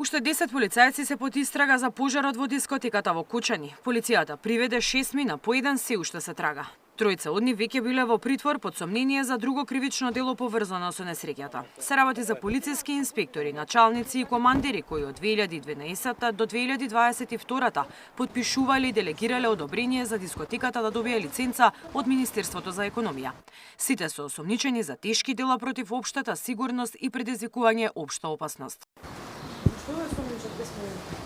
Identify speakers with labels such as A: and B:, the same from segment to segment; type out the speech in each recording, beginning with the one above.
A: Уште 10 полицајци се под истрага за пожарот во дискотеката во Кучани. Полицијата приведе 6 мина, по еден се уште се трага. Тројца од нив веќе биле во притвор под сомнение за друго кривично дело поврзано со несреќата. Се работи за полициски инспектори, началници и командири кои од 2012 до 2022 подпишувале и делегирале одобрение за дискотеката да добие лиценца од Министерството за економија. Сите се осомничени за тешки дела против општата сигурност и предизвикување општа опасност.
B: Што е сомничат без мене?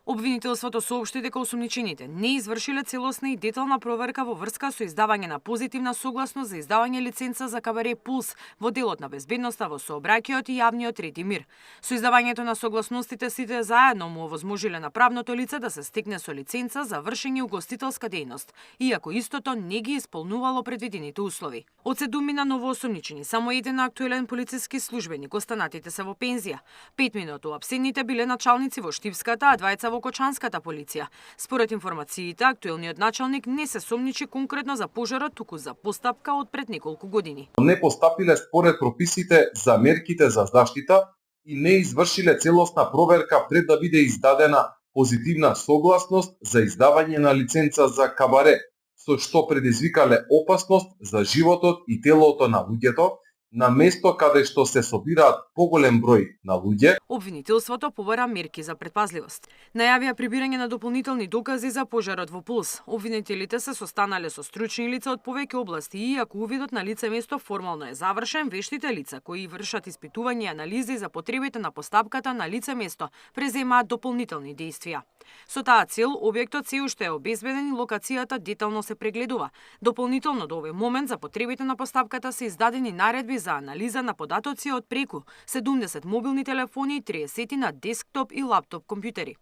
A: Обвинителството соопшти дека осомничените не извршиле целосна и детална проверка во врска со издавање на позитивна согласност за издавање лиценца за кабаре Пулс во делот на безбедноста во сообраќајот и јавниот ред и мир. Со издавањето на согласностите сите заедно му овозможиле на правното лице да се стекне со лиценца за вршење угостителска дејност, иако истото не ги исполнувало предвидените услови. Од 7 новоосомничени, само еден актуелен полициски службеник, останатите се во пензија. 5 уапсените биле началници во Штипската, а 2 во Кочанската полиција. Според информациите, актуелниот началник не се сомничи конкретно за пожарот, туку за постапка од пред неколку години.
C: Не постапиле според прописите за мерките за заштита и не извршиле целосна проверка пред да биде издадена позитивна согласност за издавање на лиценца за кабаре, со што предизвикале опасност за животот и телото на луѓето, на место каде што се собираат поголем број на луѓе.
A: Обвинителството побара мерки за предпазливост. Најавија прибирање на дополнителни докази за пожарот во Пулс. Обвинителите се состанале со стручни лица од повеќе области и ако увидот на лице место формално е завршен, вештите лица кои вршат испитување и анализи за потребите на постапката на лице место преземаат дополнителни действија. Со таа цел, објектот се уште е обезбеден и локацијата детално се прегледува. Дополнително до овој момент за потребите на постапката се издадени наредби за анализа на податоци од преку 70 мобилни телефони и 30 на десктоп и лаптоп компјутери.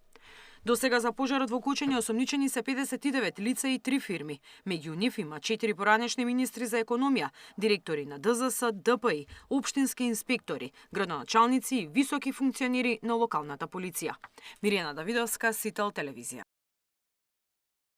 A: До сега за пожарот во Кучани осомничени се 59 лица и 3 фирми. Меѓу нив има 4 поранешни министри за економија, директори на ДЗС, ДПИ, општински инспектори, градоначалници и високи функционери на локалната полиција. Мирјана Давидовска, Сител телевизија.